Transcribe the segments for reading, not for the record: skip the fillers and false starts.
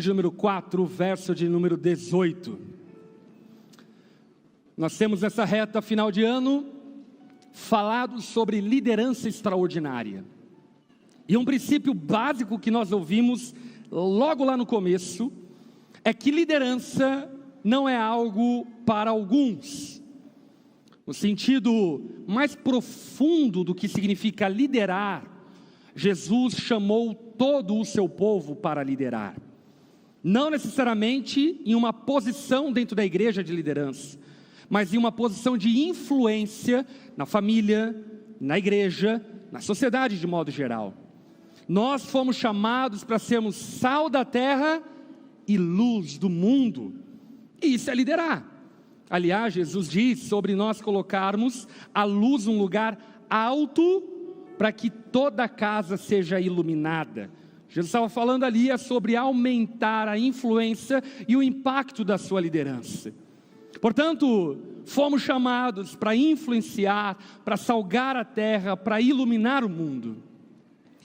de número 4, verso de número 18. Nós temos nessa reta final de ano falado sobre liderança extraordinária. E um princípio básico que nós ouvimos logo lá no começo é que liderança não é algo para alguns. No sentido mais profundo do que significa liderar, Jesus chamou todo o seu povo para liderar. Não necessariamente em uma posição dentro da igreja de liderança, mas em uma posição de influência na família, na igreja, na sociedade de modo geral. Nós fomos chamados para sermos sal da terra e luz do mundo. E isso é liderar. Aliás, Jesus diz sobre nós colocarmos a luz num lugar alto para que toda a casa seja iluminada. Jesus estava falando ali sobre aumentar a influência e o impacto da sua liderança. Portanto, fomos chamados para influenciar, para salgar a terra, para iluminar o mundo.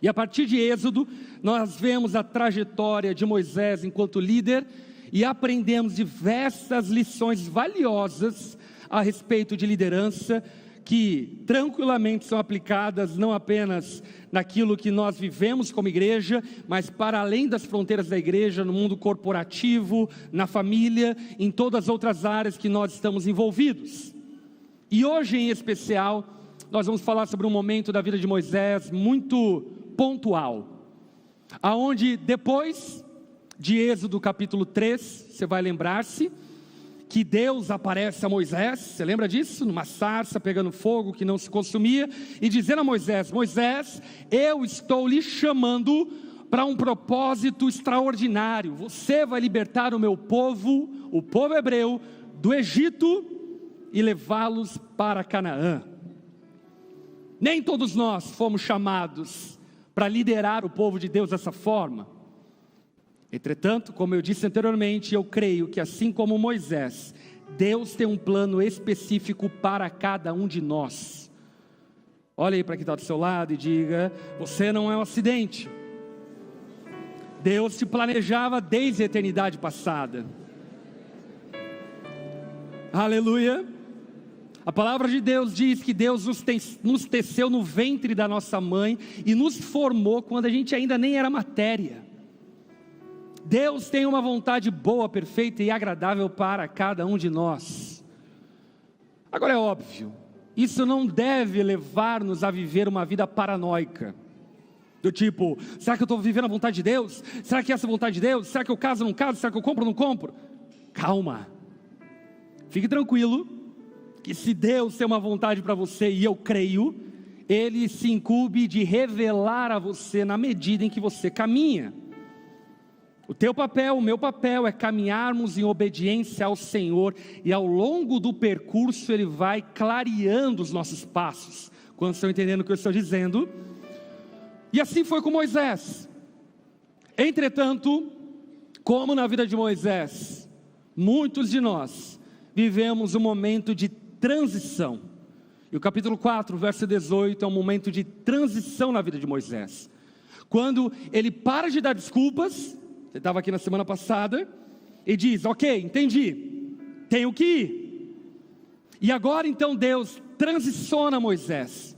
E a partir de Êxodo, nós vemos a trajetória de Moisés enquanto líder e aprendemos diversas lições valiosas a respeito de liderança, que tranquilamente são aplicadas não apenas naquilo que nós vivemos como igreja, mas para além das fronteiras da igreja, no mundo corporativo, na família, em todas as outras áreas que nós estamos envolvidos. E hoje em especial, nós vamos falar sobre um momento da vida de Moisés muito pontual, aonde depois de Êxodo capítulo 3, você vai lembrar-se, que Deus aparece a Moisés, você lembra disso? Numa sarça pegando fogo que não se consumia, e dizendo a Moisés: Moisés, eu estou lhe chamando para um propósito extraordinário, você vai libertar o meu povo, o povo hebreu, do Egito e levá-los para Canaã. Nem todos nós fomos chamados para liderar o povo de Deus dessa forma. Entretanto, como eu disse anteriormente, eu creio que assim como Moisés, Deus tem um plano específico para cada um de nós. Olha aí para quem está do seu lado e diga: você não é um acidente. Deus te planejava desde a eternidade passada. Aleluia. A palavra de Deus diz que Deus nos teceu no ventre da nossa mãe e nos formou quando a gente ainda nem era matéria. Deus tem uma vontade boa, perfeita e agradável para cada um de nós. Agora é óbvio, isso não deve levar-nos a viver uma vida paranoica. Do tipo, será que eu estou vivendo a vontade de Deus? Será que é essa a vontade de Deus? Será que eu caso ou não caso? Será que eu compro ou não compro? Calma, fique tranquilo, que se Deus tem uma vontade para você, e eu creio, Ele se incumbe de revelar a você na medida em que você caminha. O teu papel, o meu papel é caminharmos em obediência ao Senhor, e ao longo do percurso Ele vai clareando os nossos passos. Quantos estão entendendo o que eu estou dizendo? E assim foi com Moisés. Entretanto, como na vida de Moisés, muitos de nós vivemos um momento de transição. E o capítulo 4, verso 18 é um momento de transição na vida de Moisés. Quando ele para de dar desculpas, você estava aqui na semana passada, e diz: ok, entendi, tenho que ir. E agora então Deus transiciona Moisés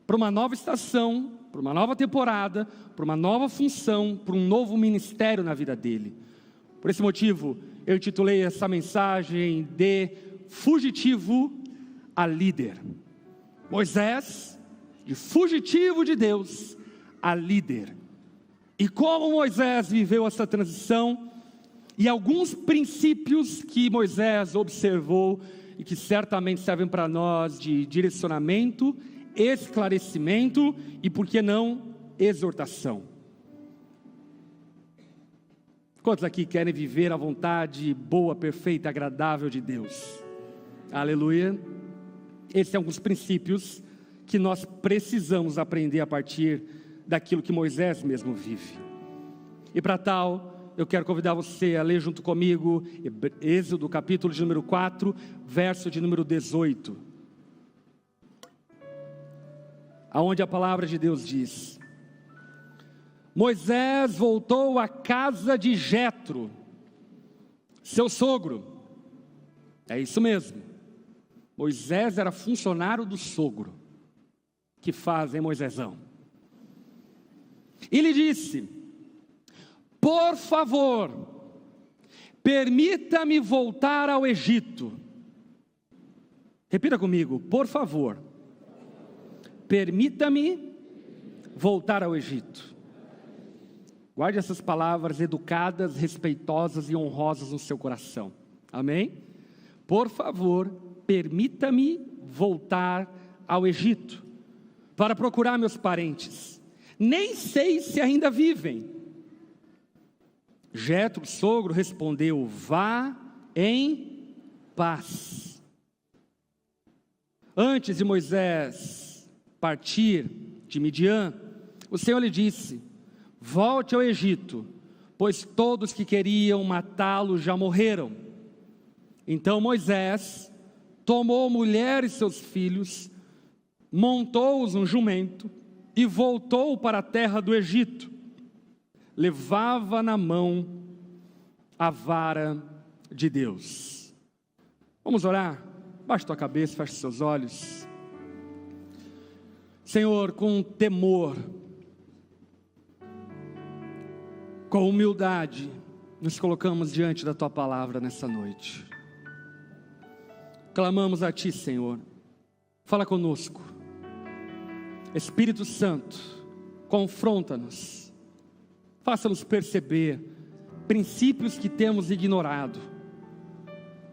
para uma nova estação, para uma nova temporada, para uma nova função, para um novo ministério na vida dele. Por esse motivo, eu intitulei essa mensagem de fugitivo a líder. Moisés, de fugitivo de Deus a líder. E como Moisés viveu essa transição, e alguns princípios que Moisés observou, e que certamente servem para nós de direcionamento, esclarecimento e, por que não, exortação. Quantos aqui querem viver a vontade boa, perfeita, agradável de Deus? Aleluia. Esses são alguns princípios que nós precisamos aprender a partir daquilo que Moisés mesmo vive. E para tal, eu quero convidar você a ler junto comigo Êxodo capítulo de número 4, verso de número 18, aonde a palavra de Deus diz: Moisés voltou à casa de Jetro, seu sogro. É isso mesmo. Moisés era funcionário do sogro. Que faz, hein, Moisésão? E lhe disse: por favor, permita-me voltar ao Egito. Repita comigo: por favor, permita-me voltar ao Egito. Guarde essas palavras educadas, respeitosas e honrosas no seu coração. Amém? Por favor, permita-me voltar ao Egito, para procurar meus parentes. Nem sei se ainda vivem. Jetro, sogro, respondeu: vá em paz. Antes de Moisés partir de Midian, o Senhor lhe disse: volte ao Egito, pois todos que queriam matá-lo já morreram. Então Moisés tomou mulher e seus filhos, montou-os num jumento e voltou para a terra do Egito. Levava na mão a vara de Deus. Vamos orar? Baixe tua cabeça, feche seus olhos. Senhor, com temor, com humildade, nos colocamos diante da tua palavra nessa noite. Clamamos a ti, Senhor. Fala conosco. Espírito Santo, confronta-nos. Faça-nos perceber princípios que temos ignorado.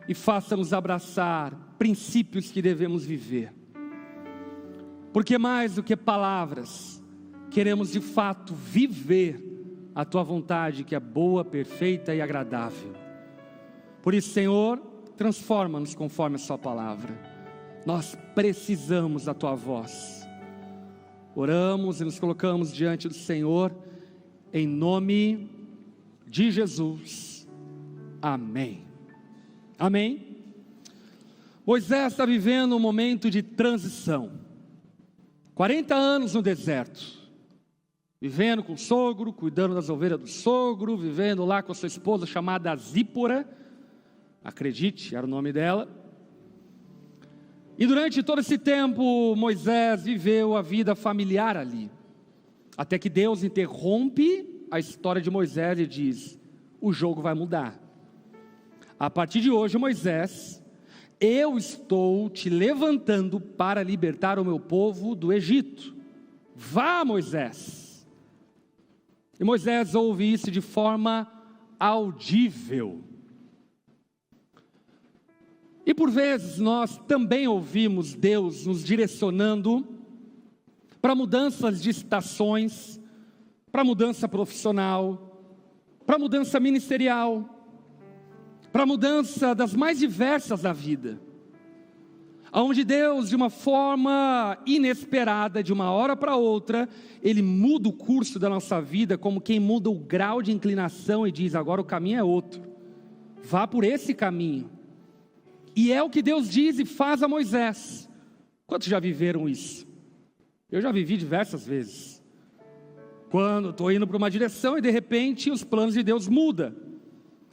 E faça-nos abraçar princípios que devemos viver. Porque mais do que palavras, queremos de fato viver a tua vontade, que é boa, perfeita e agradável. Por isso, Senhor, transforma-nos conforme a sua palavra. Nós precisamos da tua voz. Oramos e nos colocamos diante do Senhor, em nome de Jesus. Amém. Amém. Moisés está vivendo um momento de transição. 40 anos no deserto, vivendo com o sogro, cuidando das ovelhas do sogro, vivendo lá com a sua esposa chamada Zípora, acredite, era o nome dela. E durante todo esse tempo, Moisés viveu a vida familiar ali, até que Deus interrompe a história de Moisés e diz: o jogo vai mudar. A partir de hoje, Moisés, eu estou te levantando para libertar o meu povo do Egito. Vá, Moisés. E Moisés ouve isso de forma audível. E por vezes nós também ouvimos Deus nos direcionando para mudanças de estações, para mudança profissional, para mudança ministerial, para mudança das mais diversas da vida, onde Deus, de uma forma inesperada, de uma hora para outra, Ele muda o curso da nossa vida, como quem muda o grau de inclinação e diz: agora o caminho é outro, vá por esse caminho. E é o que Deus diz e faz a Moisés. Quantos já viveram isso? Eu já vivi diversas vezes. Quando estou indo para uma direção e de repente os planos de Deus mudam.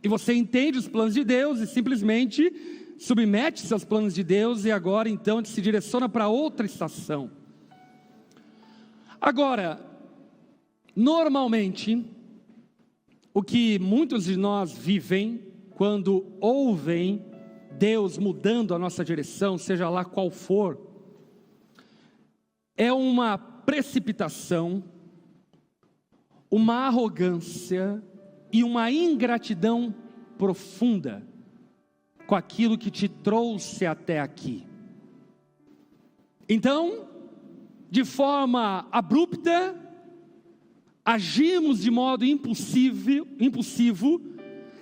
E você entende os planos de Deus e simplesmente submete-se aos planos de Deus e agora então se direciona para outra estação. Agora, normalmente, o que muitos de nós vivem quando ouvem Deus mudando a nossa direção, seja lá qual for, é uma precipitação, uma arrogância e uma ingratidão profunda com aquilo que te trouxe até aqui. Então, de forma abrupta, agimos de modo impulsivo,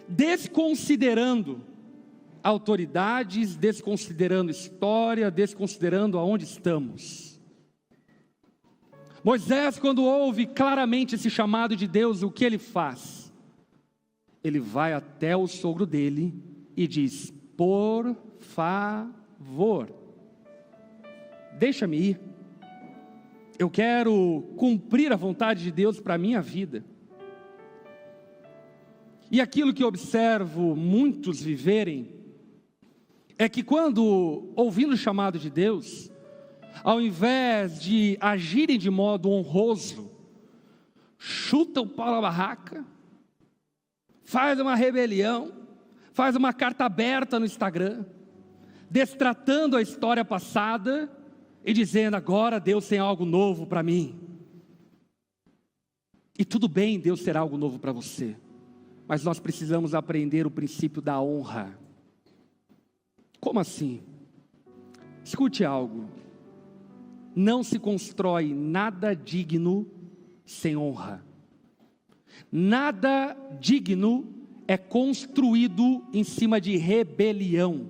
desconsiderando autoridades, desconsiderando história, desconsiderando aonde estamos. Moisés, quando ouve claramente esse chamado de Deus, o que ele faz? Ele vai até o sogro dele e diz: por favor, deixa-me ir. Eu quero cumprir a vontade de Deus para a minha vida. E aquilo que eu observo muitos viverem, é que quando, ouvindo o chamado de Deus, ao invés de agirem de modo honroso, chutam o pau na barraca, faz uma rebelião, faz uma carta aberta no Instagram, destratando a história passada e dizendo: agora Deus tem algo novo para mim. E tudo bem Deus ter algo novo para você, mas nós precisamos aprender o princípio da honra. Como assim? Escute algo. Não se constrói nada digno sem honra. Nada digno é construído em cima de rebelião.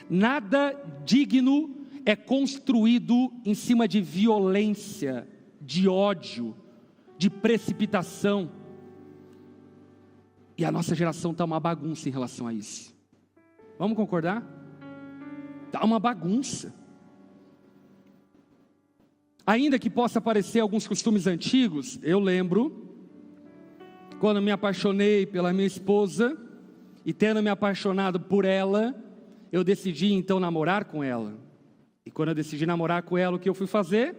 Nada digno é construído em cima de violência, de ódio, de precipitação. E a nossa geração está uma bagunça em relação a isso. Vamos concordar? Está uma bagunça. Ainda que possa parecer alguns costumes antigos, eu lembro, quando me apaixonei pela minha esposa, e tendo me apaixonado por ela, eu decidi então namorar com ela. E quando eu decidi namorar com ela, o que eu fui fazer?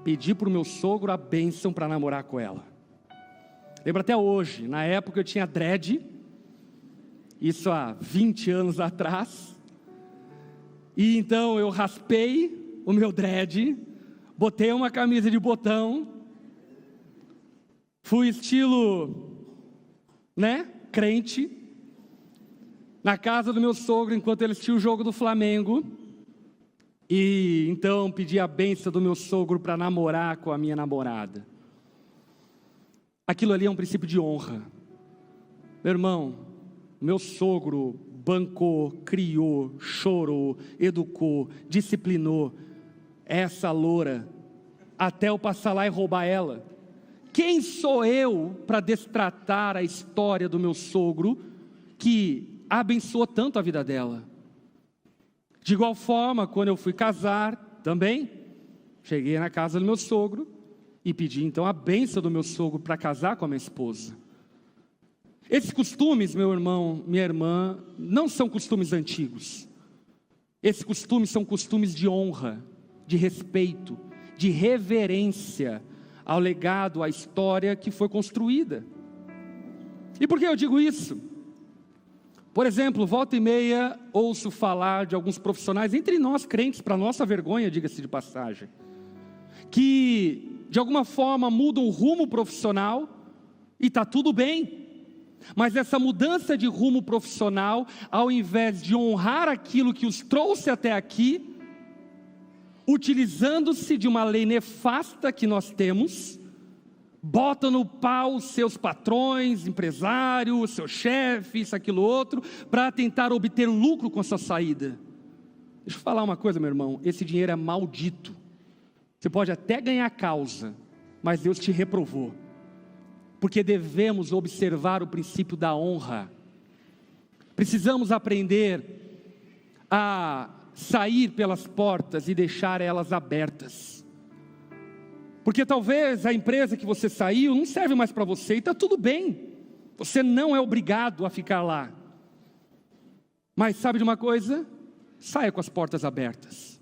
Pedi para o meu sogro a bênção para namorar com ela. Lembro até hoje, na época eu tinha dread, isso há 20 anos atrás, e então eu raspei o meu dread, botei uma camisa de botão, fui estilo, crente, na casa do meu sogro, enquanto ele assistia o jogo do Flamengo, e então pedi a bênção do meu sogro para namorar com a minha namorada. Aquilo ali é um princípio de honra. Meu irmão, meu sogro bancou, criou, chorou, educou, disciplinou essa loura, até eu passar lá e roubar ela. Quem sou eu para destratar a história do meu sogro, que abençoou tanto a vida dela? De igual forma, quando eu fui casar, também, cheguei na casa do meu sogro, e pedi então a bênção do meu sogro para casar com a minha esposa. Esses costumes, meu irmão, minha irmã, não são costumes antigos. Esses costumes são costumes de honra, de respeito, de reverência ao legado, à história que foi construída. E por que eu digo isso? Por exemplo, volta e meia ouço falar de alguns profissionais, entre nós crentes, para nossa vergonha, diga-se de passagem, que de alguma forma mudam o rumo profissional, e está tudo bem. Mas essa mudança de rumo profissional, ao invés de honrar aquilo que os trouxe até aqui, utilizando-se de uma lei nefasta que nós temos, bota no pau os seus patrões, empresários, seu chefe, isso, aquilo, outro, para tentar obter lucro com essa saída. Deixa eu falar uma coisa, meu irmão, esse dinheiro é maldito. Você pode até ganhar causa, mas Deus te reprovou. Porque devemos observar o princípio da honra. Precisamos aprender a sair pelas portas e deixar elas abertas. Porque talvez a empresa que você saiu não serve mais para você, e está tudo bem. Você não é obrigado a ficar lá. Mas sabe de uma coisa? Saia com as portas abertas.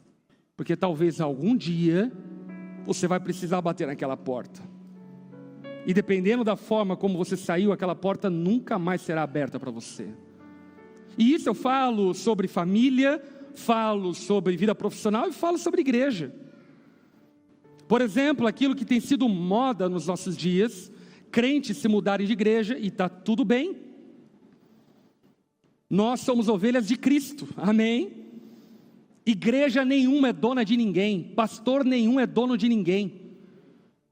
Porque talvez algum dia você vai precisar bater naquela porta. E dependendo da forma como você saiu, aquela porta nunca mais será aberta para você. E isso eu falo sobre família, falo sobre vida profissional e falo sobre igreja. Por exemplo, aquilo que tem sido moda nos nossos dias, crentes se mudarem de igreja, e está tudo bem. Nós somos ovelhas de Cristo, amém? Igreja nenhuma é dona de ninguém, pastor nenhum é dono de ninguém.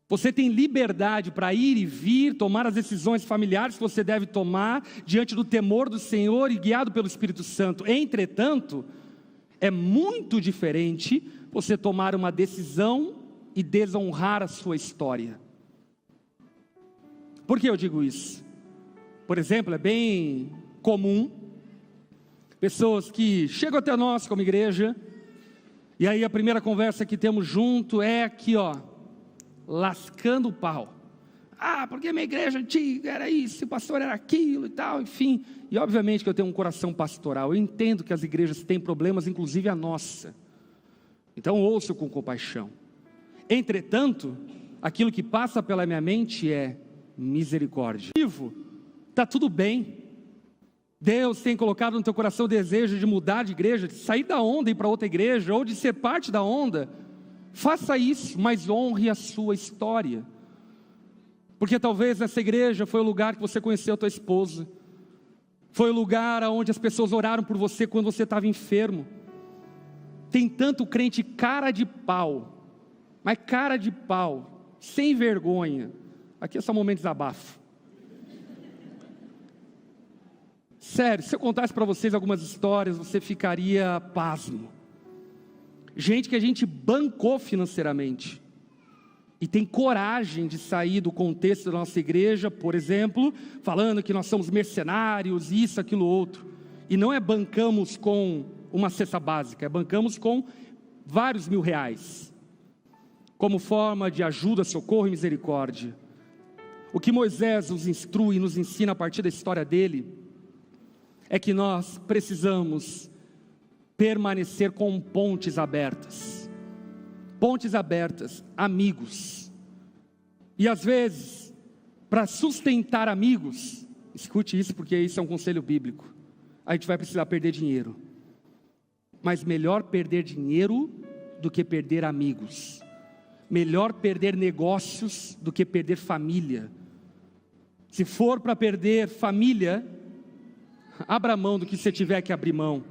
Você tem liberdade para ir e vir, tomar as decisões familiares que você deve tomar, diante do temor do Senhor e guiado pelo Espírito Santo. Entretanto, é muito diferente você tomar uma decisão e desonrar a sua história. Por que eu digo isso? Por exemplo, é bem comum pessoas que chegam até nós como igreja E aí a primeira conversa que temos junto é aqui, ó, lascando o pau. Ah, porque minha igreja antiga era isso, o pastor era aquilo e tal, enfim. E obviamente que eu tenho um coração pastoral, eu entendo que as igrejas têm problemas, inclusive a nossa. Então ouço com compaixão. Entretanto, aquilo que passa pela minha mente é misericórdia. Está tudo bem. Deus tem colocado no teu coração o desejo de mudar de igreja, de sair da onda e ir para outra igreja, ou de ser parte da onda. Faça isso, mas honre a sua história. Porque talvez essa igreja foi o lugar que você conheceu a tua esposa. Foi o lugar onde as pessoas oraram por você quando você estava enfermo. Tem tanto crente cara de pau, mas cara de pau, sem vergonha. Aqui é só um momento de desabafo. Sério, se eu contasse para vocês algumas histórias, você ficaria pasmo. Gente que a gente bancou financeiramente e tem coragem de sair do contexto da nossa igreja, por exemplo, falando que nós somos mercenários, isso, aquilo, outro. E não é bancamos com uma cesta básica, é bancamos com vários mil reais, como forma de ajuda, socorro e misericórdia. O que Moisés nos instrui e nos ensina a partir da história dele, é que nós precisamos permanecer com pontes abertas. Pontes abertas, amigos. E às vezes, para sustentar amigos, escute isso porque isso é um conselho bíblico, a gente vai precisar perder dinheiro. Mas melhor perder dinheiro do que perder amigos. Melhor perder negócios do que perder família. Se for para perder família, abra mão do que você tiver que abrir mão,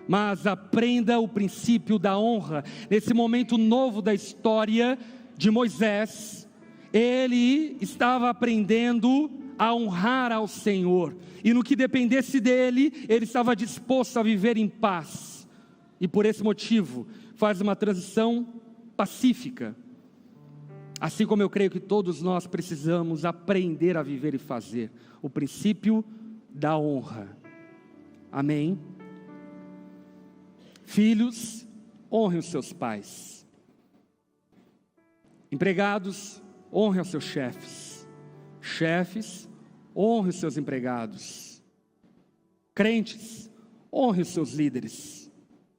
mas aprenda o princípio da honra. Nesse momento novo da história de Moisés, ele estava aprendendo a honrar ao Senhor, e no que dependesse dele, ele estava disposto a viver em paz, e por esse motivo, faz uma transição pacífica, assim como eu creio que todos nós precisamos aprender a viver e fazer, o princípio da honra. Amém? Filhos, honrem os seus pais. Empregados, honrem os seus chefes. Chefes, honrem os seus empregados. Crentes, honrem os seus líderes.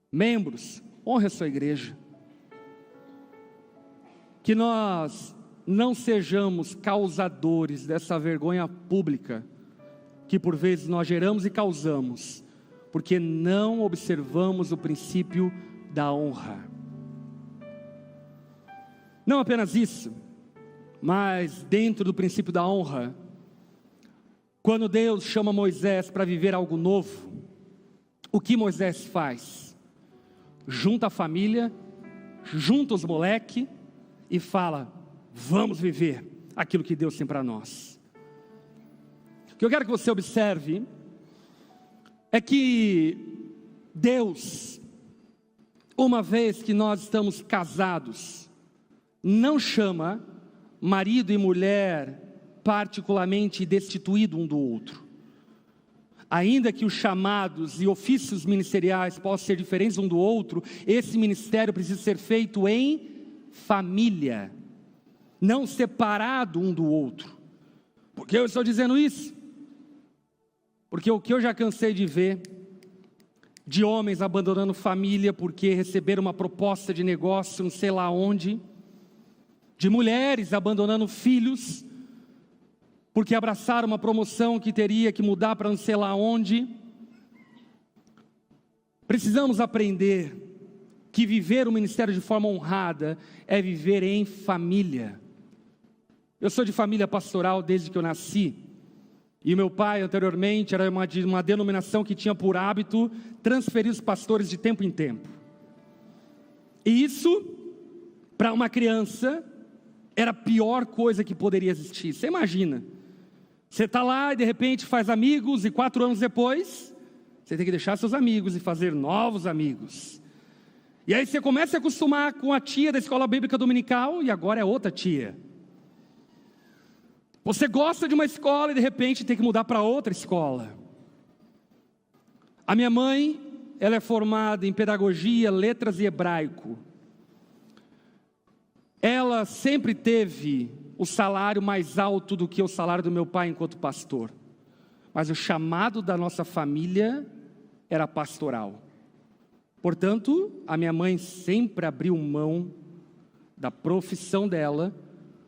Membros, honrem a sua igreja. Que nós não sejamos causadores dessa vergonha pública que por vezes nós geramos e causamos, porque não observamos o princípio da honra. Não apenas isso, mas dentro do princípio da honra, quando Deus chama Moisés para viver algo novo, o que Moisés faz? Junta a família, junta os moleques e fala: vamos viver aquilo que Deus tem para nós. O que eu quero que você observe é que Deus, uma vez que nós estamos casados, não chama marido e mulher particularmente destituído um do outro. Ainda que os chamados e ofícios ministeriais possam ser diferentes um do outro, esse ministério precisa ser feito em família, não separado um do outro. Por que eu estou dizendo isso? Porque o que eu já cansei de ver, de homens abandonando família porque receberam uma proposta de negócio não sei lá onde, de mulheres abandonando filhos porque abraçaram uma promoção que teria que mudar para não sei lá onde. Precisamos aprender que viver o ministério de forma honrada é viver em família. Eu sou de família pastoral desde que eu nasci, e meu pai anteriormente era uma denominação que tinha por hábito transferir os pastores de tempo em tempo. E isso, para uma criança, era a pior coisa que poderia existir. Você imagina, você está lá e de repente faz amigos, e 4 anos depois, você tem que deixar seus amigos e fazer novos amigos. E aí você começa a se acostumar com a tia da escola bíblica dominical, e agora é outra tia. Você gosta de uma escola e de repente tem que mudar para outra escola. A minha mãe, ela é formada em pedagogia, letras e hebraico. Ela sempre teve o salário mais alto do que o salário do meu pai enquanto pastor. Mas o chamado da nossa família era pastoral. Portanto, a minha mãe sempre abriu mão da profissão dela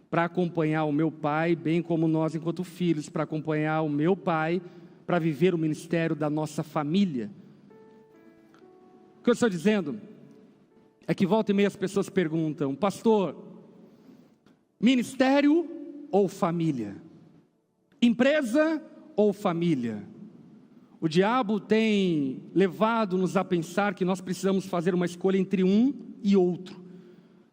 para acompanhar o meu pai, bem como nós enquanto filhos, para acompanhar o meu pai, para viver o ministério da nossa família. O que eu estou dizendo é que volta e meia as pessoas perguntam: pastor, ministério ou família? Empresa ou família? O diabo tem levado-nos a pensar que nós precisamos fazer uma escolha entre um e outro.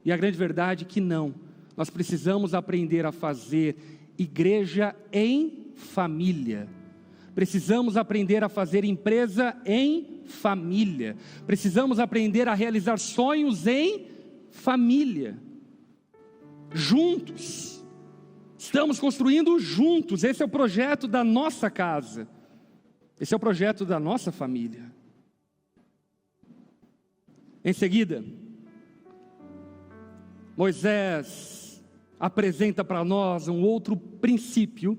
E a grande verdade é que não. Nós precisamos aprender a fazer igreja em família. Precisamos aprender a fazer empresa em família. Precisamos aprender a realizar sonhos em família. Juntos. Estamos construindo juntos. Esse é o projeto da nossa casa. Esse é o projeto da nossa família. Em seguida, Moisés apresenta para nós um outro princípio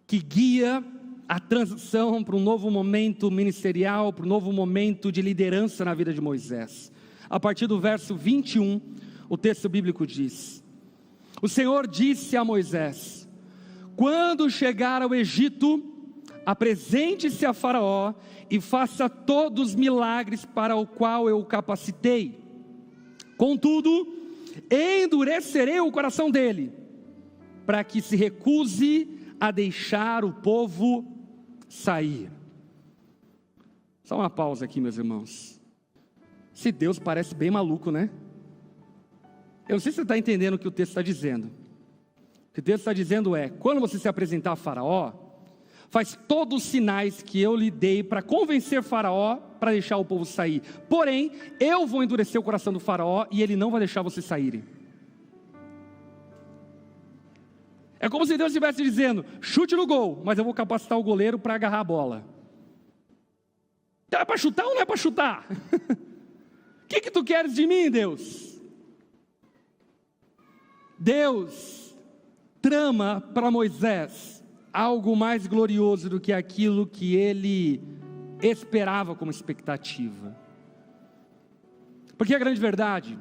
que guia a transição para um novo momento ministerial, para um novo momento de liderança na vida de Moisés. A partir do verso 21, o texto bíblico diz: o Senhor disse a Moisés: quando chegar ao Egito, apresente-se a Faraó e faça todos os milagres para o qual eu o capacitei. Contudo, endurecerei o coração dele, para que se recuse a deixar o povo sair. Só uma pausa aqui, meus irmãos. Esse Deus parece bem maluco, né? Eu não sei se você está entendendo o que o texto está dizendo. O que o texto está dizendo é: quando você se apresentar a Faraó, faz todos os sinais que eu lhe dei para convencer Faraó para deixar o povo sair. Porém, eu vou endurecer o coração do Faraó e ele não vai deixar vocês saírem. É como se Deus estivesse dizendo: chute no gol, mas eu vou capacitar o goleiro para agarrar a bola. Então é para chutar ou não é para chutar? O que tu queres de mim, Deus? Deus trama para Moisés algo mais glorioso do que aquilo que ele esperava como expectativa. Porque a grande verdade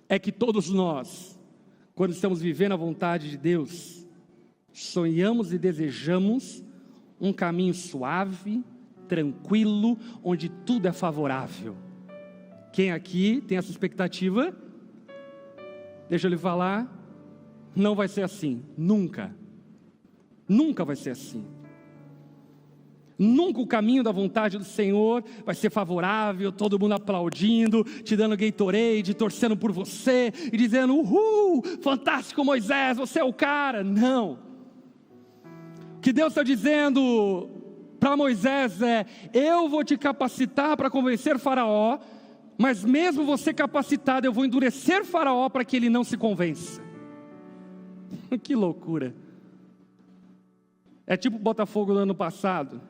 é que todos nós, quando estamos vivendo a vontade de Deus, sonhamos e desejamos um caminho suave, tranquilo, onde tudo é favorável. Quem aqui tem essa expectativa? Deixa eu lhe falar, não vai ser assim, nunca. Nunca vai ser assim. Nunca o caminho da vontade do Senhor vai ser favorável, todo mundo aplaudindo, te dando Gatorade, torcendo por você e dizendo: uhul, fantástico Moisés, você é o cara. Não. O que Deus está dizendo para Moisés é: eu vou te capacitar para convencer Faraó, mas mesmo você capacitado, eu vou endurecer Faraó para que ele não se convença. Que loucura. É tipo o Botafogo do ano passado,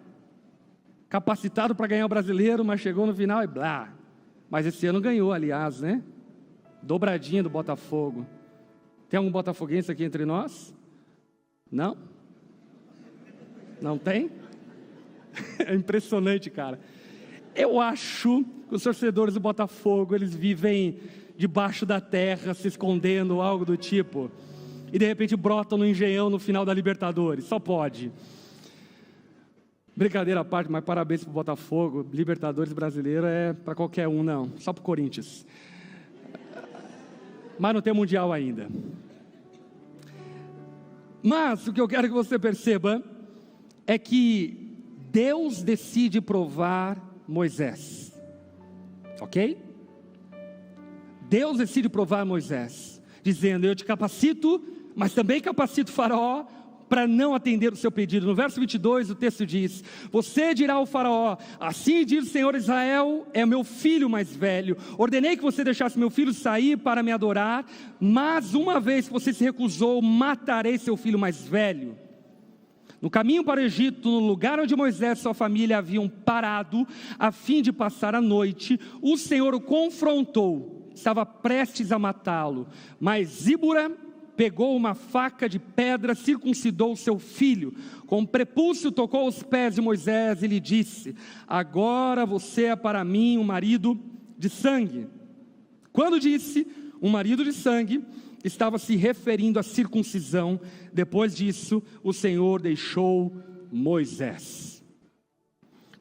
capacitado para ganhar o brasileiro, mas chegou no final e blá. Mas esse ano ganhou, aliás, né? Dobradinha do Botafogo. Tem algum botafoguense aqui entre nós? Não? Não tem? É impressionante, cara. Eu acho que os torcedores do Botafogo, eles vivem debaixo da terra, se escondendo, algo do tipo, e de repente brotam no Engenhão no final da Libertadores. Só pode. Brincadeira à parte, mas parabéns para o Botafogo. Libertadores brasileiro é para qualquer um, não. Só para o Corinthians. Mas não tem Mundial ainda. Mas o que eu quero que você perceba é que Deus decide provar Moisés. Ok? Deus decide provar Moisés, dizendo: eu te capacito, mas também capacito Faraó para não atender o seu pedido. No verso 22 o texto diz: você dirá ao Faraó: assim diz o Senhor: Israel é meu filho mais velho, ordenei que você deixasse meu filho sair para me adorar, mas uma vez que você se recusou, matarei seu filho mais velho. No caminho para o Egito, no lugar onde Moisés e sua família haviam parado, a fim de passar a noite, o Senhor o confrontou, estava prestes a matá-lo, mas Zíbora pegou uma faca de pedra, circuncidou seu filho, com o prepúcio tocou os pés de Moisés e lhe disse: agora você é para mim um marido de sangue. Quando disse um marido de sangue, estava se referindo à circuncisão. Depois disso, o Senhor deixou Moisés.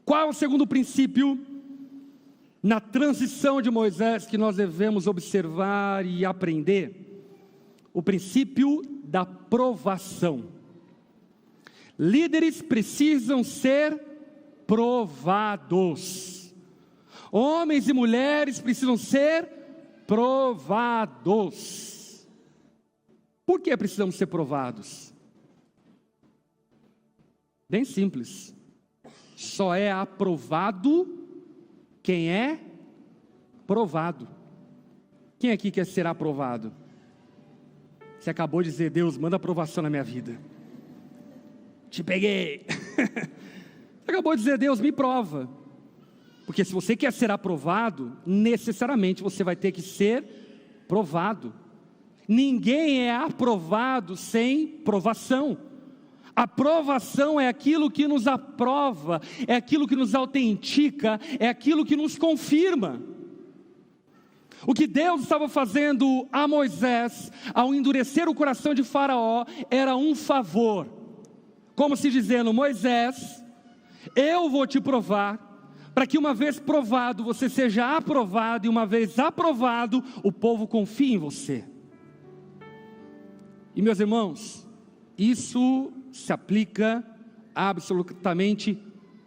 Qual é o segundo princípio na transição de Moisés que nós devemos observar e aprender? O princípio da provação. Líderes precisam ser provados. Homens e mulheres precisam ser provados. Por que precisamos ser provados? Bem simples. Só é aprovado quem é provado. Quem aqui quer ser aprovado? Você acabou de dizer: Deus, manda aprovação na minha vida. Te peguei. Você acabou de dizer: Deus, me prova. Porque se você quer ser aprovado, necessariamente você vai ter que ser provado. Ninguém é aprovado sem provação. A provação é aquilo que nos aprova, é aquilo que nos autentica, é aquilo que nos confirma. O que Deus estava fazendo a Moisés, ao endurecer o coração de Faraó, era um favor. Como se dizendo: Moisés, eu vou te provar, para que uma vez provado, você seja aprovado, e uma vez aprovado, o povo confie em você. E meus irmãos, isso se aplica a absolutamente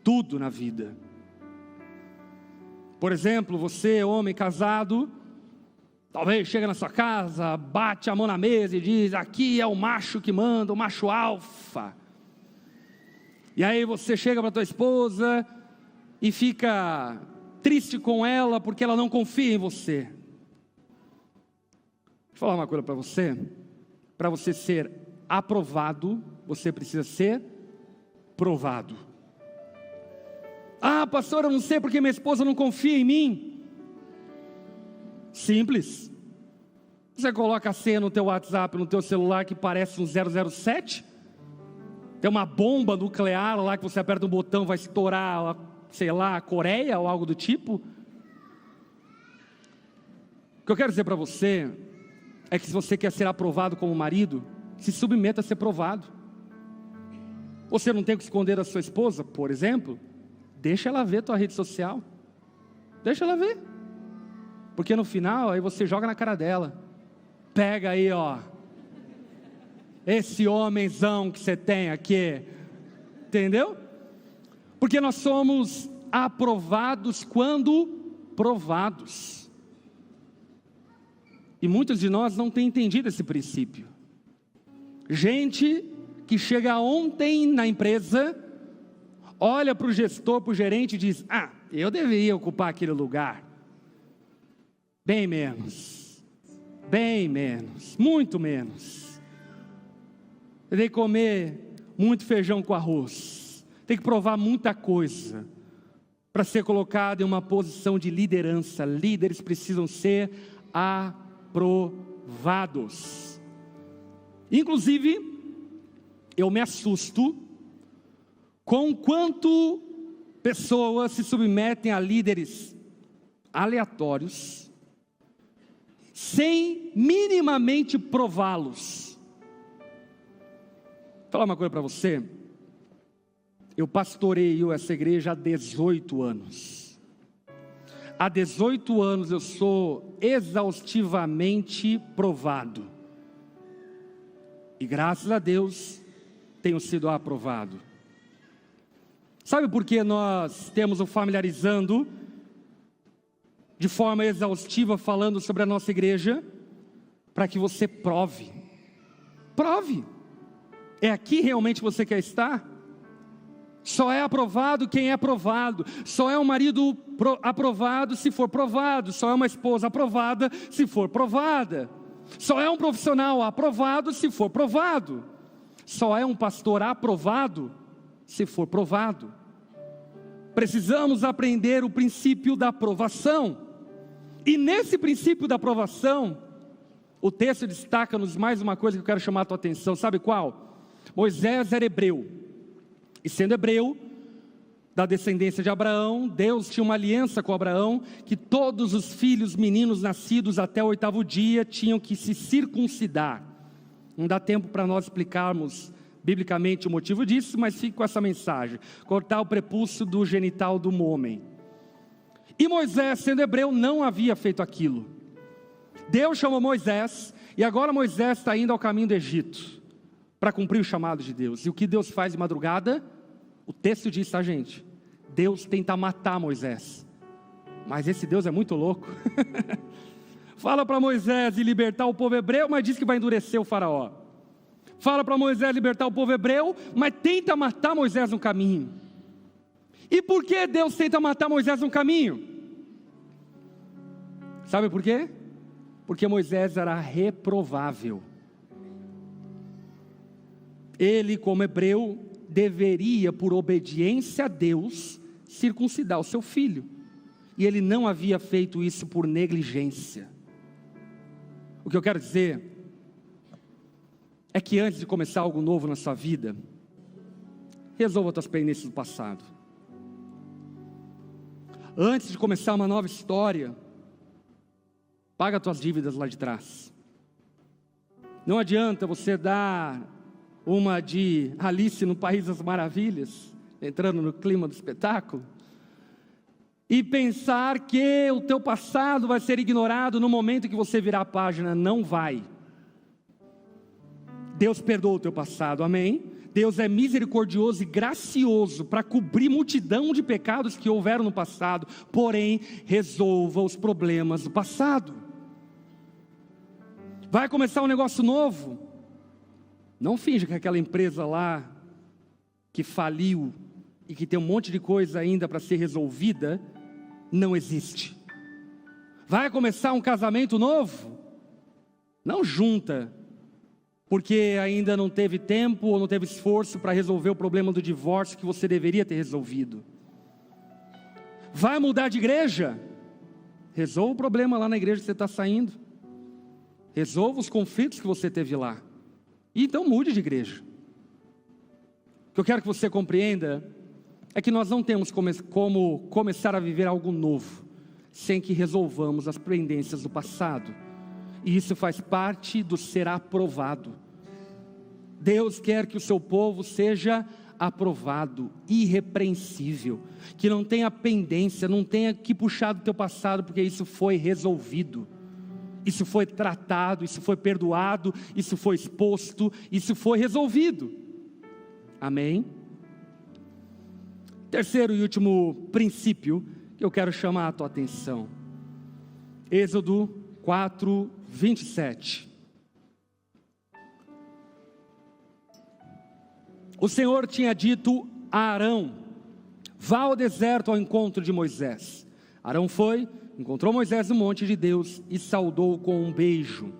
tudo na vida. Por exemplo, você, homem casado, talvez chega na sua casa, bate a mão na mesa e diz: aqui é o macho que manda, o macho alfa. E aí você chega para tua esposa e fica triste com ela porque ela não confia em você. Deixa eu falar uma coisa para você. Para você ser aprovado, você precisa ser provado. Ah, pastor, eu não sei porque minha esposa não confia em mim. Simples. Você coloca a senha no teu WhatsApp, no teu celular, que parece um 007. Tem uma bomba nuclear lá que você aperta um botão, vai estourar, sei lá, a Coreia ou algo do tipo. O que eu quero dizer para você é que se você quer ser aprovado como marido, se submeta a ser provado. Você não tem o que esconder da sua esposa, por exemplo? Deixa ela ver tua rede social. Deixa ela ver. Porque no final, aí você joga na cara dela. Pega aí, ó. Esse homenzão que você tem aqui. Entendeu? Porque nós somos aprovados quando provados. E muitos de nós não têm entendido esse princípio. Gente que chega ontem na empresa, olha para o gestor, para o gerente e diz: ah, eu deveria ocupar aquele lugar. Bem menos, muito menos. Eu tenho que comer muito feijão com arroz, tem que provar muita coisa para ser colocado em uma posição de liderança. Líderes precisam ser aprovados. Inclusive, eu me assusto com quanto pessoas se submetem a líderes aleatórios, sem minimamente prová-los. Vou falar uma coisa para você. Eu pastoreio essa igreja há 18 anos. Há 18 anos eu sou exaustivamente provado. E graças a Deus, tenho sido aprovado. Sabe por que nós temos o Familiarizando de forma exaustiva falando sobre a nossa igreja? Para que você prove. Prove. É aqui realmente você quer estar? Só é aprovado quem é aprovado. Só é um marido aprovado se for provado. Só é uma esposa aprovada se for provada. Só é um profissional aprovado se for provado. só é um pastor aprovado se for provado. Precisamos aprender o princípio da aprovação. E nesse princípio da aprovação, o texto destaca-nos mais uma coisa que eu quero chamar a tua atenção. Sabe qual? Moisés era hebreu. E sendo hebreu, da descendência de Abraão, Deus tinha uma aliança com Abraão, que todos os filhos meninos nascidos até o 8º dia tinham que se circuncidar. Não dá tempo para nós explicarmos biblicamente o motivo disso, mas fique com essa mensagem: cortar o prepúcio do genital do homem. E Moisés, sendo hebreu, não havia feito aquilo. Deus chamou Moisés, e agora Moisés está indo ao caminho do Egito, para cumprir o chamado de Deus. E o que Deus faz de madrugada? O texto diz, tá, gente? Deus tenta matar Moisés. Mas esse Deus é muito louco. Fala para Moisés libertar o povo hebreu, mas diz que vai endurecer o faraó. Fala para Moisés libertar o povo hebreu, mas tenta matar Moisés no caminho. E por que Deus tenta matar Moisés no caminho? Sabe por quê? Porque Moisés era reprovável. Ele, como hebreu, deveria, por obediência a Deus, circuncidar o seu filho. E ele não havia feito isso por negligência. O que eu quero dizer é que antes de começar algo novo na sua vida, resolva as tuas pendências do passado. Antes de começar uma nova história, paga as tuas dívidas lá de trás. Não adianta você dar uma de Alice no País das Maravilhas, entrando no clima do espetáculo, e pensar que o teu passado vai ser ignorado no momento que você virar a página. Não vai. Deus perdoa o teu passado, amém? Deus é misericordioso e gracioso para cobrir multidão de pecados que houveram no passado, porém, resolva os problemas do passado. Vai começar um negócio novo? Não finja que aquela empresa lá, que faliu e que tem um monte de coisa ainda para ser resolvida, não existe. Vai começar um casamento novo? Não junta, porque ainda não teve tempo ou não teve esforço para resolver o problema do divórcio que você deveria ter resolvido. Vai mudar de igreja? Resolva o problema lá na igreja que você está saindo. Resolva os conflitos que você teve lá. E então mude de igreja. O que eu quero que você compreenda é que nós não temos como começar a viver algo novo sem que resolvamos as pendências do passado. E isso faz parte do ser aprovado. Deus quer que o seu povo seja aprovado, irrepreensível, que não tenha pendência, não tenha que puxar do teu passado, porque isso foi resolvido. Isso foi tratado, isso foi perdoado, isso foi exposto, isso foi resolvido. Amém? Terceiro e último princípio que eu quero chamar a tua atenção. Êxodo 4, 27. O Senhor tinha dito a Arão: vá ao deserto ao encontro de Moisés. Arão foi, encontrou Moisés no monte de Deus e saudou-o com um beijo.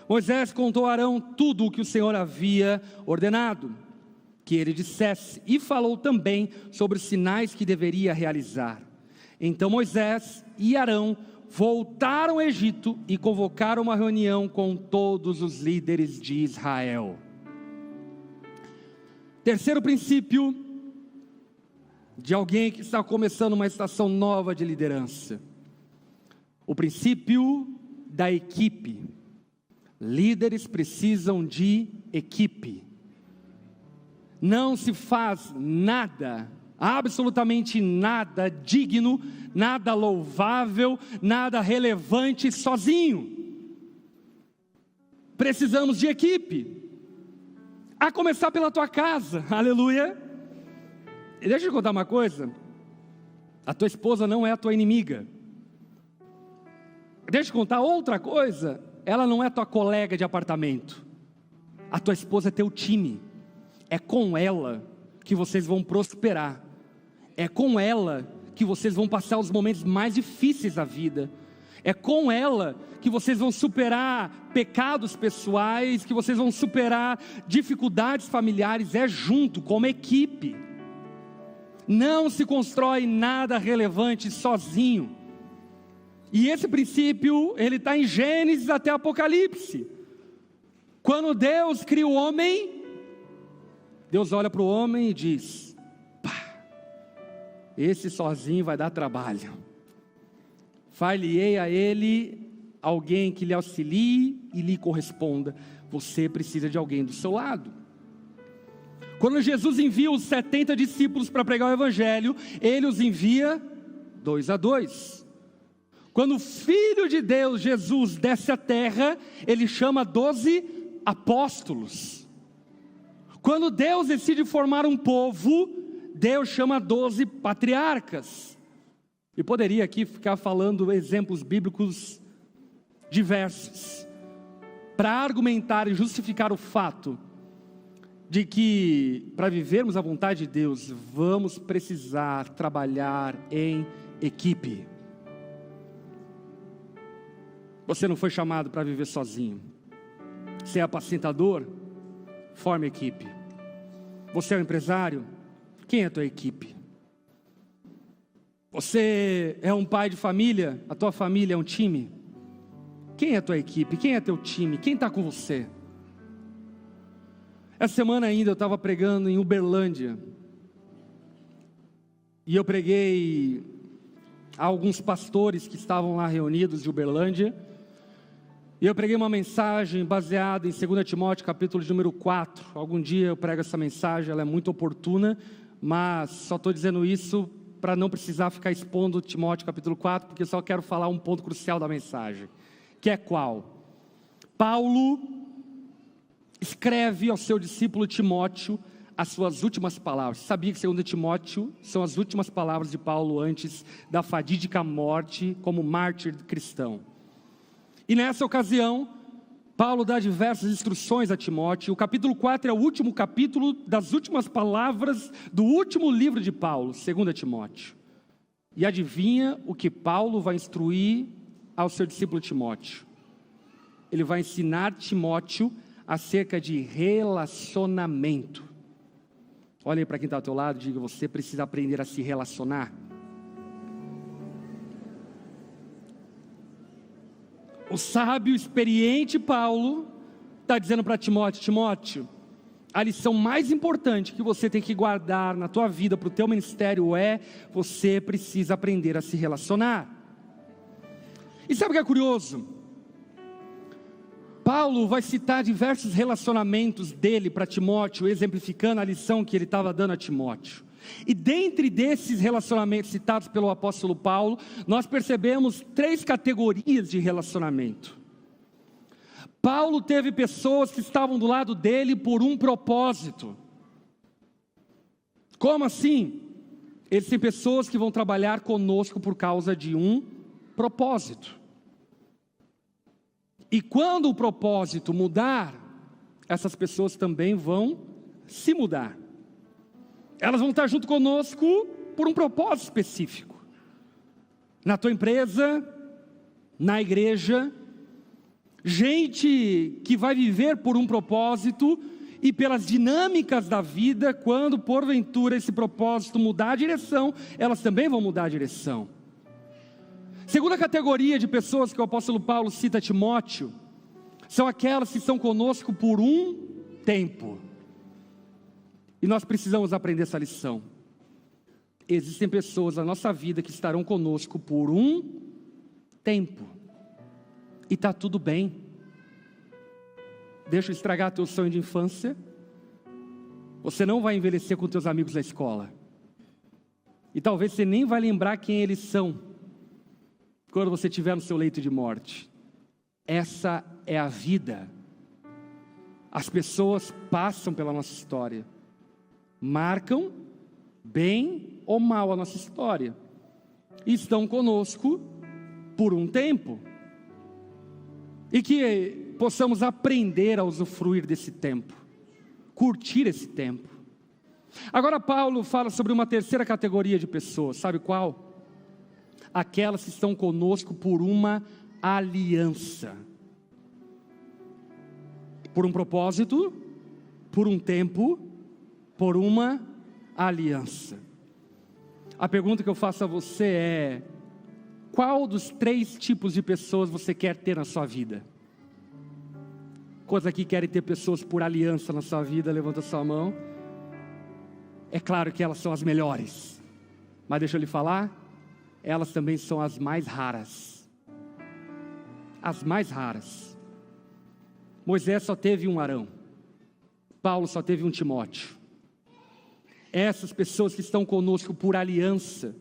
Moisés contou a Arão tudo o que o Senhor havia ordenado que ele dissesse, e falou também sobre os sinais que deveria realizar. Então Moisés e Arão voltaram ao Egito e convocaram uma reunião com todos os líderes de Israel. Terceiro princípio de alguém que está começando uma estação nova de liderança: o princípio da equipe. Líderes precisam de equipe. Não se faz nada, absolutamente nada digno, nada louvável, nada relevante sozinho. Precisamos de equipe. A começar pela tua casa, aleluia. E deixa eu te contar uma coisa: a tua esposa não é a tua inimiga. Deixa eu te contar outra coisa: ela não é tua colega de apartamento. A tua esposa é teu time. É com ela que vocês vão prosperar. É com ela que vocês vão passar os momentos mais difíceis da vida. É com ela que vocês vão superar pecados pessoais, que vocês vão superar dificuldades familiares, é junto, como equipe. Não se constrói nada relevante sozinho. E esse princípio, ele está em Gênesis até Apocalipse. Quando Deus cria o homem, Deus olha para o homem e diz: pá, esse sozinho vai dar trabalho. Far-lhe-ei a ele alguém que lhe auxilie e lhe corresponda. Você precisa de alguém do seu lado. Quando Jesus envia os 70 discípulos para pregar o Evangelho, Ele os envia 2 a 2. Quando o Filho de Deus, Jesus, desce à terra, Ele chama 12 apóstolos. Quando Deus decide formar um povo, Deus chama 12 patriarcas. E poderia aqui ficar falando exemplos bíblicos diversos, para argumentar e justificar o fato de que, para vivermos a vontade de Deus, vamos precisar trabalhar em equipe. Você não foi chamado para viver sozinho. Você é apacentador? Forme equipe. Você é um empresário? Quem é a tua equipe? Você é um pai de família? A tua família é um time? Quem é a tua equipe? Quem é teu time? Quem está com você? Essa semana ainda eu estava pregando em Uberlândia. E eu preguei a alguns pastores que estavam lá reunidos de Uberlândia. E eu preguei uma mensagem baseada em 2 Timóteo, capítulo de número 4. Algum dia eu prego essa mensagem, ela é muito oportuna, mas só estou dizendo isso para não precisar ficar expondo Timóteo, capítulo 4, porque eu só quero falar um ponto crucial da mensagem, que é qual? Paulo escreve ao seu discípulo Timóteo as suas últimas palavras. Sabia que 2 Timóteo são as últimas palavras de Paulo antes da fatídica morte como mártir cristão. E nessa ocasião, Paulo dá diversas instruções a Timóteo. O capítulo 4 é o último capítulo das últimas palavras do último livro de Paulo, 2 Timóteo. E adivinha o que Paulo vai instruir ao seu discípulo Timóteo? Ele vai ensinar Timóteo acerca de relacionamento. Olha aí para quem está ao teu lado e diga: você precisa aprender a se relacionar. O sábio, experiente Paulo está dizendo para Timóteo: Timóteo, a lição mais importante que você tem que guardar na tua vida, para o teu ministério, é: você precisa aprender a se relacionar. E sabe o que é curioso? Paulo vai citar diversos relacionamentos dele para Timóteo, exemplificando a lição que ele estava dando a Timóteo. E dentre desses relacionamentos citados pelo apóstolo Paulo, nós percebemos 3 categorias de relacionamento. Paulo teve pessoas que estavam do lado dele por um propósito. Como assim? Existem pessoas que vão trabalhar conosco por causa de um propósito. E quando o propósito mudar, essas pessoas também vão se mudar. Elas vão estar junto conosco por um propósito específico. Na tua empresa, na igreja, gente que vai viver por um propósito e pelas dinâmicas da vida, quando porventura esse propósito mudar a direção, elas também vão mudar a direção. Segunda categoria de pessoas que o apóstolo Paulo cita a Timóteo, são aquelas que estão conosco por um tempo. E nós precisamos aprender essa lição. Existem pessoas na nossa vida que estarão conosco por um tempo. E está tudo bem. Deixa eu estragar teu sonho de infância. Você não vai envelhecer com teus amigos da escola. E talvez você nem vai lembrar quem eles são quando você estiver no seu leito de morte. Essa é a vida. As pessoas passam pela nossa história, marcam bem ou mal a nossa história, e estão conosco por um tempo, e que possamos aprender a usufruir desse tempo, curtir esse tempo. Agora Paulo fala sobre uma terceira categoria de pessoas, sabe qual? aquelas que estão conosco por uma aliança. Por um propósito, por um tempo, por uma aliança. A pergunta que eu faço a você é: qual dos 3 tipos de pessoas você quer ter na sua vida? Quantos aqui querem ter pessoas por aliança na sua vida? Levanta sua mão. É claro que elas são as melhores, mas deixa eu lhe falar, elas também são as mais raras. As mais raras. Moisés só teve um Arão, Paulo só teve um Timóteo. Essas pessoas que estão conosco por aliança,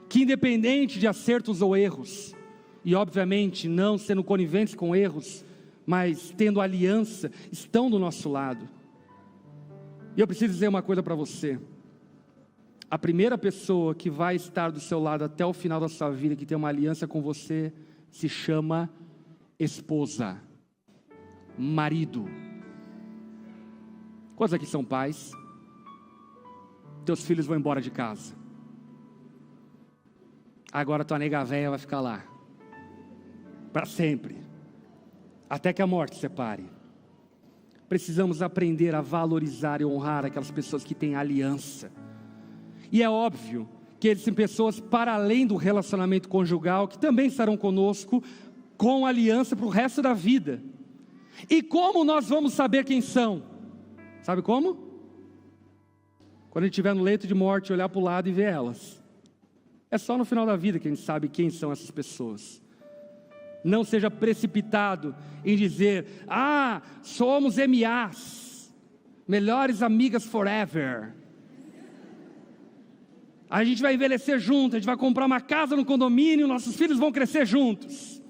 que independente de acertos ou erros, e obviamente não sendo coniventes com erros, mas tendo aliança, estão do nosso lado. E eu preciso dizer uma coisa para você: a primeira pessoa que vai estar do seu lado até o final da sua vida, que tem uma aliança com você, se chama esposa, marido. Quantos aqui são pais? Teus filhos vão embora de casa, agora tua nega véia vai ficar lá para sempre, até que a morte separe. Precisamos aprender a valorizar e honrar aquelas pessoas que têm aliança. E é óbvio que existem pessoas para além do relacionamento conjugal que também estarão conosco com aliança para o resto da vida. E como nós vamos saber quem são? Sabe como? Quando a gente estiver no leito de morte, olhar para o lado e ver elas. É só no final da vida que a gente sabe quem são essas pessoas. Não seja precipitado em dizer: somos MAs, melhores amigas forever. A gente vai envelhecer junto, a gente vai comprar uma casa no condomínio, nossos filhos vão crescer juntos.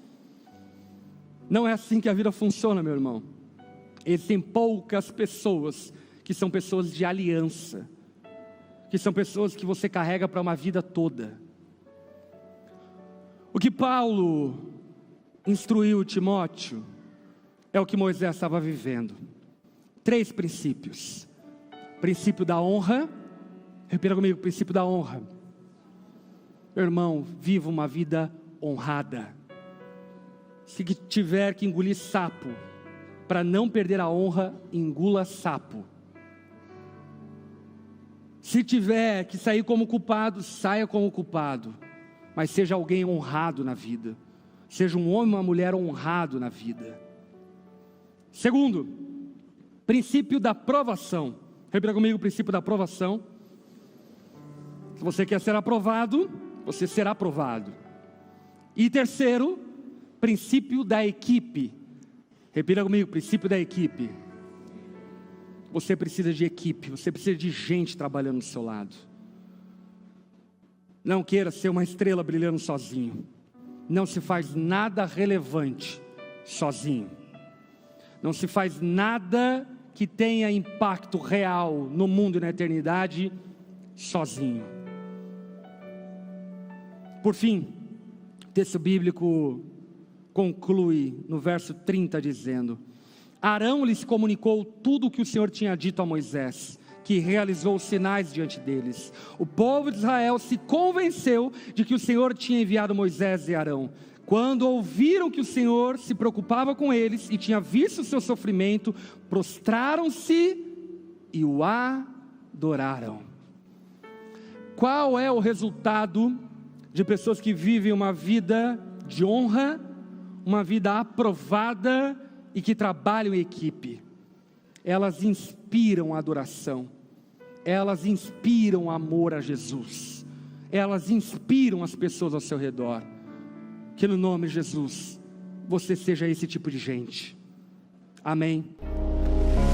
Não é assim que a vida funciona, meu irmão. Existem poucas pessoas que são pessoas de aliança, que são pessoas que você carrega para uma vida toda. O que Paulo instruiu Timóteo é o que Moisés estava vivendo. 3 princípios. Princípio da honra. Repita comigo: princípio da honra. Meu irmão, viva uma vida honrada. Se tiver que engolir sapo para não perder a honra, engula sapo. Se tiver que sair como culpado, saia como culpado, mas seja alguém honrado na vida. Seja um homem ou uma mulher honrado na vida. Segundo, princípio da aprovação. Repita comigo: princípio da aprovação. Se você quer ser aprovado, você será aprovado. E terceiro, princípio da equipe. Repita comigo: princípio da equipe. Você precisa de equipe, você precisa de gente trabalhando do seu lado. Não queira ser uma estrela brilhando sozinho. Não se faz nada relevante sozinho. Não se faz nada que tenha impacto real no mundo e na eternidade sozinho. Por fim, o texto bíblico conclui no verso 30 dizendo: Arão lhes comunicou tudo o que o Senhor tinha dito a Moisés, que realizou os sinais diante deles. O povo de Israel se convenceu de que o Senhor tinha enviado Moisés e Arão. Quando ouviram que o Senhor se preocupava com eles e tinha visto o seu sofrimento, prostraram-se e o adoraram. Qual é o resultado de pessoas que vivem uma vida de honra, uma vida aprovada e que trabalham em equipe? Elas inspiram adoração, elas inspiram amor a Jesus, elas inspiram as pessoas ao seu redor. Que no nome de Jesus, você seja esse tipo de gente. Amém.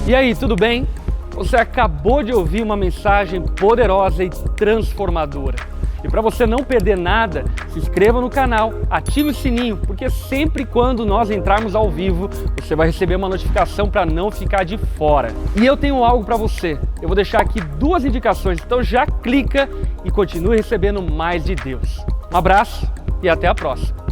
E aí, tudo bem? Você acabou de ouvir uma mensagem poderosa e transformadora. E para você não perder nada, se inscreva no canal, ative o sininho, porque sempre quando nós entrarmos ao vivo, você vai receber uma notificação para não ficar de fora. E eu tenho algo para você. Eu vou deixar aqui 2 indicações, então já clica e continue recebendo mais de Deus. Um abraço e até a próxima.